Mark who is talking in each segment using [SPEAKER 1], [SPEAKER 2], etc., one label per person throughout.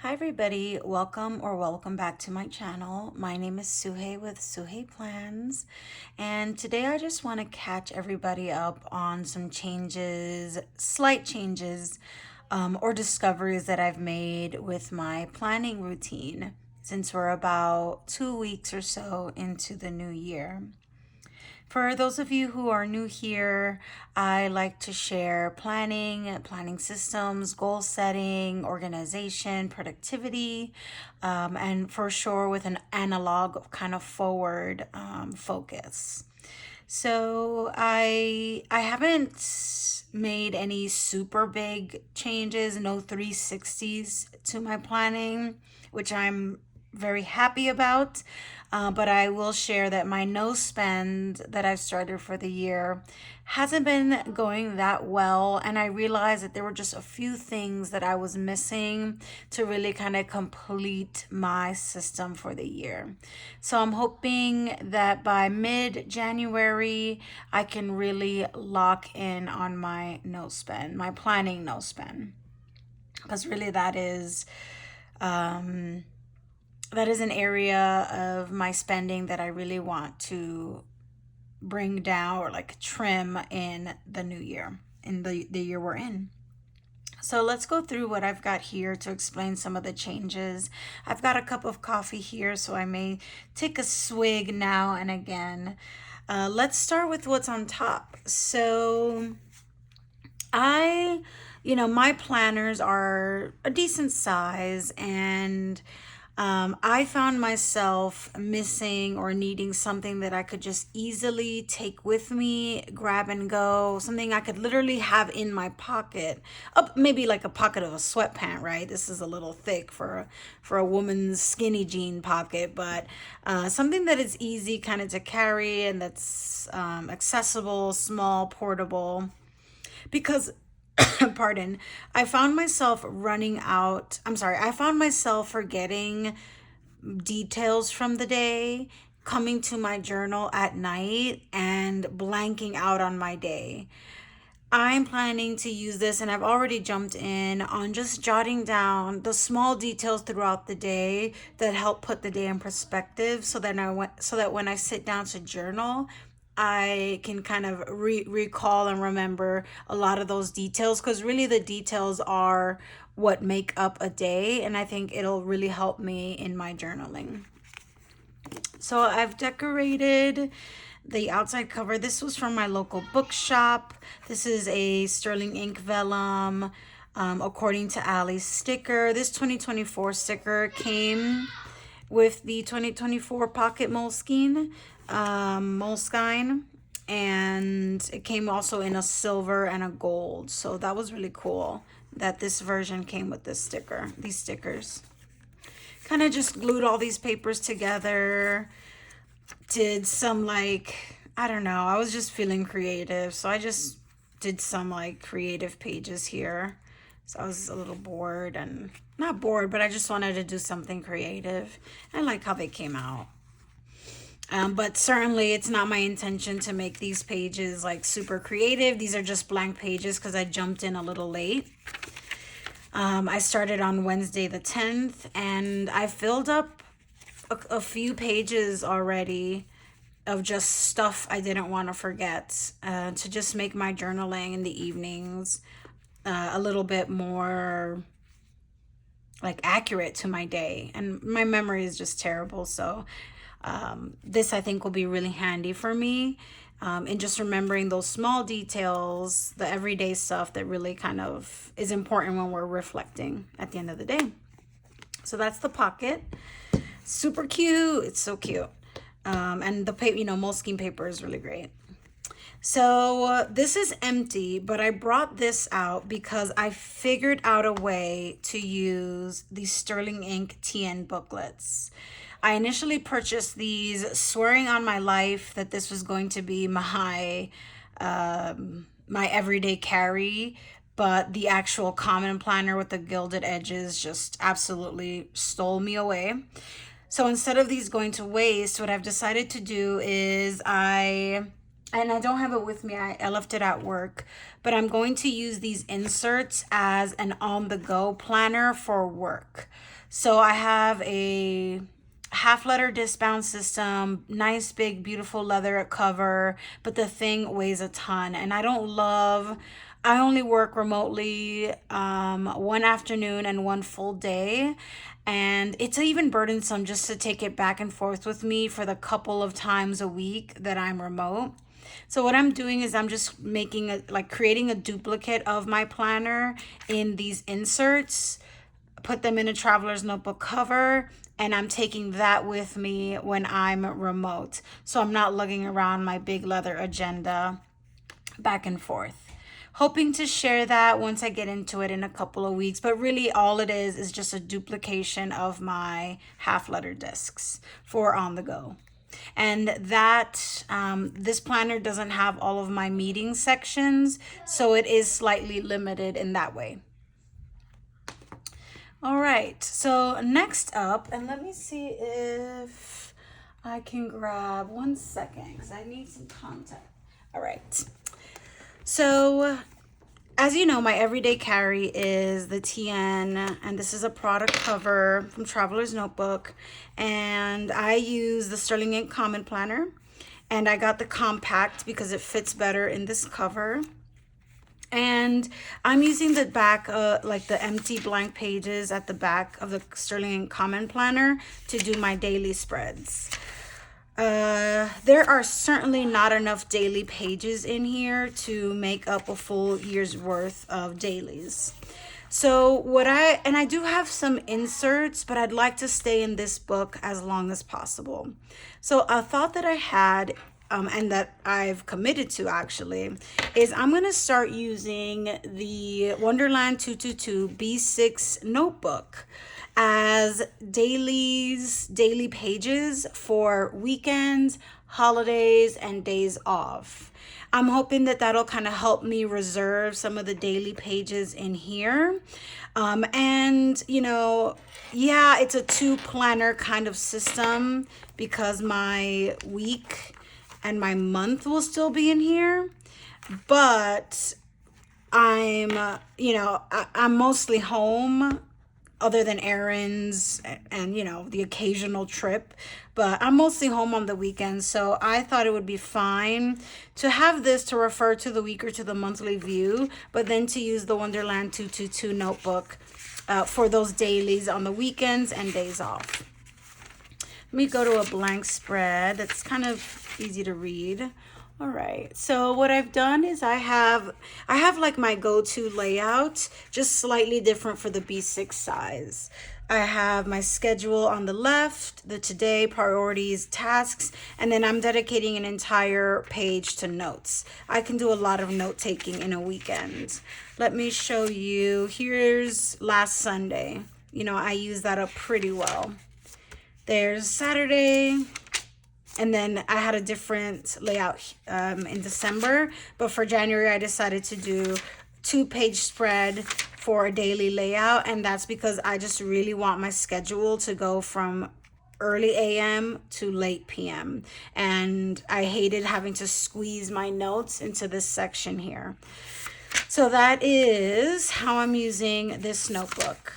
[SPEAKER 1] Hi everybody, welcome back to my channel. My name is Suhey with Suhey Plans, and today I just want to catch everybody up on some changes, slight changes, or discoveries that I've made with my planning routine since we're about 2 weeks or so into the new year. For those of you who are new here, I like to share planning systems, goal setting, organization, productivity, and for sure with an analog kind of forward focus. So I haven't made any super big changes, no 360s to my planning, which I'm very happy about. But I will share that my no spend that I've started for the year hasn't been going that well. And I realized that there were just a few things that I was missing to really kind of complete my system for the year. So I'm hoping that by mid-January, I can really lock in on my no spend, my planning no spend. Because really um, that is an area of my spending that I really want to bring down or like trim in the new year, in the year we're in. So let's go through what I've got here to explain some of the changes. I've got a cup of coffee here, so I may take a swig now and again. Let's start with what's on top. So I, my planners are a decent size, and I found myself missing or needing something that I could just easily take with me, grab and go, something I could literally have in my pocket, up maybe like a pocket of a sweatpant, right? This is a little thick for a woman's skinny jean pocket, but something that is easy kind of to carry and that's accessible, small, portable, because pardon, I found myself forgetting details from the day, coming to my journal at night and blanking out on my day. I'm planning to use this, and I've already jumped in on just jotting down the small details throughout the day that help put the day in perspective, so that when I sit down to journal, I can kind of recall and remember a lot of those details, because really the details are what make up a day, and I think it'll really help me in my journaling. So I've decorated the outside cover. This was from my local bookshop. This is a Sterling Ink vellum, according to Ali's sticker. This 2024 sticker came with the 2024 pocket Moleskine, and it came also in a silver and a gold. So that was really cool that this version came with these stickers. Kind of just glued all these papers together, did some I don't know, I was just feeling creative, so I just did some creative pages here. So I was a little bored, and not bored, but I just wanted to do something creative. I like how they came out. But certainly it's not my intention to make these pages super creative. These are just blank pages because I jumped in a little late. I started on Wednesday the 10th, and I filled up a few pages already of just stuff I didn't want to forget, to just make my journaling in the evenings a little bit more accurate to my day. And my memory is just terrible, so this I think will be really handy for me in just remembering those small details, the everyday stuff that really kind of is important when we're reflecting at the end of the day. So that's the pocket. Super cute. It's so cute. And the paper, Moleskine paper is really great. So this is empty, but I brought this out because I figured out a way to use these Sterling Ink TN booklets. I initially purchased these swearing on my life that this was going to be my everyday carry, but the actual common planner with the gilded edges just absolutely stole me away. So instead of these going to waste, what I've decided to do is I and I don't have it with me. I left it at work, but I'm going to use these inserts as an on-the-go planner for work. So I have a half letter disc bound system, nice big beautiful leather cover, but the thing weighs a ton, and I only work remotely one afternoon and one full day, and it's even burdensome just to take it back and forth with me for the couple of times a week that I'm remote. So what I'm doing is I'm just creating a duplicate of my planner in these inserts, put them in a traveler's notebook cover, and I'm taking that with me when I'm remote. So I'm not lugging around my big leather agenda back and forth. Hoping to share that once I get into it in a couple of weeks, but really all it is just a duplication of my half letter discs for on the go. And that this planner doesn't have all of my meeting sections, so it is slightly limited in that way. All right, so next up, and let me see if I can grab 1 second because I need some content. All right, so as you know, my everyday carry is the TN, and this is a product cover from Traveler's Notebook, and I use the Sterling Ink Common Planner, and I got the compact because it fits better in this cover. And I'm using the back, like the empty blank pages at the back of the Sterling Ink Common Planner to do my daily spreads. There are certainly not enough daily pages in here to make up a full year's worth of dailies. So I do have some inserts, but I'd like to stay in this book as long as possible. So a thought that I had, and that I've committed to actually, is I'm going to start using the Wonderland 222 B6 notebook as daily pages for weekends, holidays, and days off. I'm hoping that that'll kind of help me reserve some of the daily pages in here. And, you know, yeah, it's a 2 planner kind of system because my week and my month will still be in here. But I'm mostly home other than errands and, you know, the occasional trip, but I'm mostly home on the weekends. So I thought it would be fine to have this to refer to the week or to the monthly view, but then to use the Wonderland 222 notebook for those dailies on the weekends and days off. Let me go to a blank spread that's kind of easy to read. All right, so what I've done is I have like my go-to layout, just slightly different for the B6 size. I have my schedule on the left, the today, priorities, tasks, and then I'm dedicating an entire page to notes. I can do a lot of note taking in a weekend. Let me show you. Here's last Sunday. You know, I use that up pretty well. There's Saturday. And then I had a different layout in December, but for January I decided to do 2-page spread for a daily layout, and that's because I just really want my schedule to go from early AM to late PM, and I hated having to squeeze my notes into this section here. So that is how I'm using this notebook.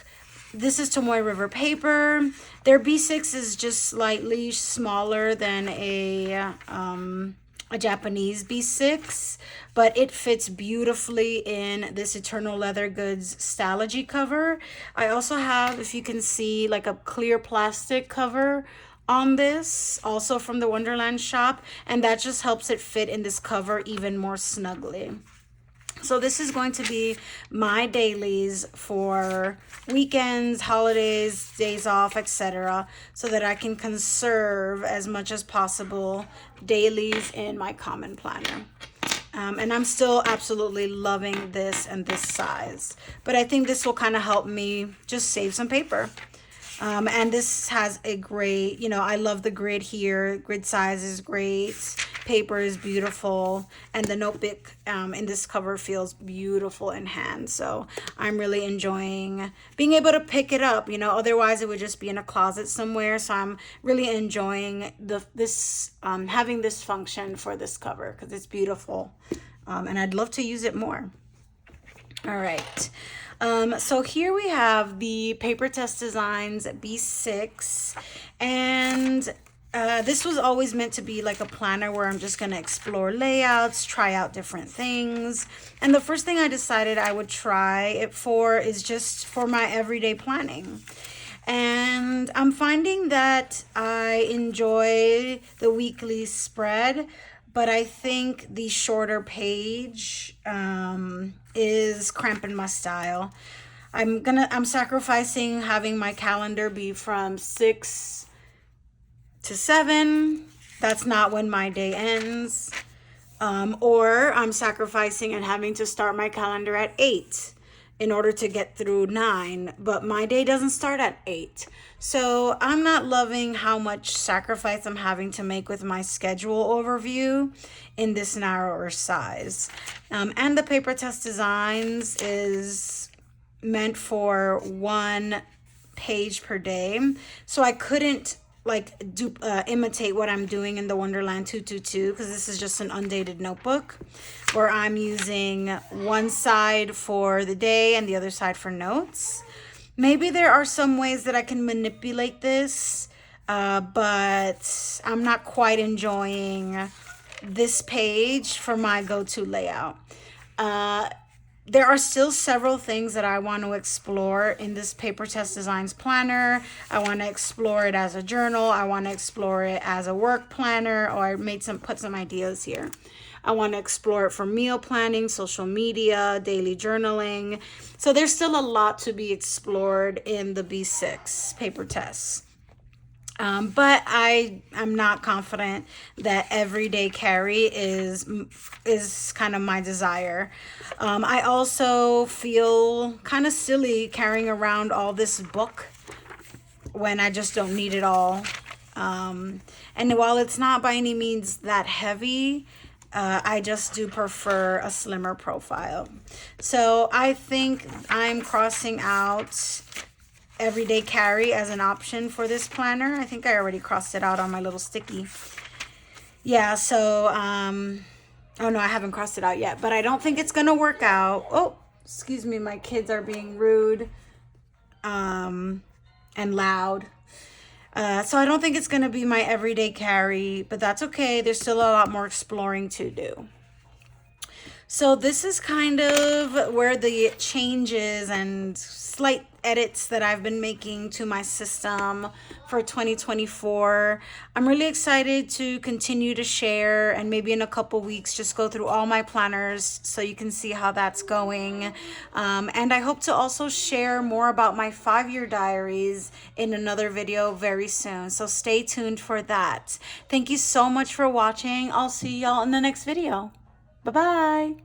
[SPEAKER 1] This is Tomoe River paper. Their B6 is just slightly smaller than a Japanese B6, but it fits beautifully in this Eternal Leather Goods Stalogy cover. I also have, if you can see, like a clear plastic cover on this, also from the Wonderland shop, and that just helps it fit in this cover even more snugly. So this is going to be my dailies for weekends, holidays, days off, etc., so that I can conserve as much as possible dailies in my common planner. And I'm still absolutely loving this and this size. But I think this will kind of help me just save some paper. And this has a great, you know, I love the grid here. Grid size is great. paper is beautiful, and the notebook in this cover feels beautiful in hand. So I'm really enjoying being able to pick it up. You know, otherwise it would just be in a closet somewhere. So I'm really enjoying this having this function for this cover because it's beautiful, and I'd love to use it more. All right. So here we have the Paper Test Designs B6, and this was always meant to be like a planner where I'm just going to explore layouts, try out different things. And the first thing I decided I would try it for is just for my everyday planning. And I'm finding that I enjoy the weekly spread, but I think the shorter page is cramping my style. I'm sacrificing having my calendar be from 6 to 7. That's not when my day ends. Or I'm sacrificing and having to start my calendar at 8 in order to get through 9, but my day doesn't start at 8. So I'm not loving how much sacrifice I'm having to make with my schedule overview in this narrower size. And the Paper Test Designs is meant for 1 page per day. So I couldn't imitate what I'm doing in the Wonderland 222 because this is just an undated notebook where I'm using one side for the day and the other side for notes. Maybe there are some ways that I can manipulate this, but I'm not quite enjoying this page for my go-to layout. There are still several things that I want to explore in this Paper Test Designs planner. I want to explore it as a journal. I want to explore it as a work planner, or I put some ideas here. I want to explore it for meal planning, social media, daily journaling. So there's still a lot to be explored in the B6 paper tests. But I'm not confident that everyday carry is kind of my desire. I also feel kind of silly carrying around all this book when I just don't need it all. And while it's not by any means that heavy, I just do prefer a slimmer profile. So I think I'm crossing out everyday carry as an option for this planner. I think I already crossed it out on my little sticky. Yeah, so, oh no, I haven't crossed it out yet, but I don't think it's gonna work out. Oh, excuse me, my kids are being rude and loud. So I don't think it's gonna be my everyday carry, but that's okay. There's still a lot more exploring to do. So this is kind of where the changes and slight edits that I've been making to my system for 2024. I'm really excited to continue to share, and maybe in a couple weeks just go through all my planners so you can see how that's going. And I hope to also share more about my 5-year diaries in another video very soon. So stay tuned for that. Thank you so much for watching. I'll see y'all in the next video. Bye-bye.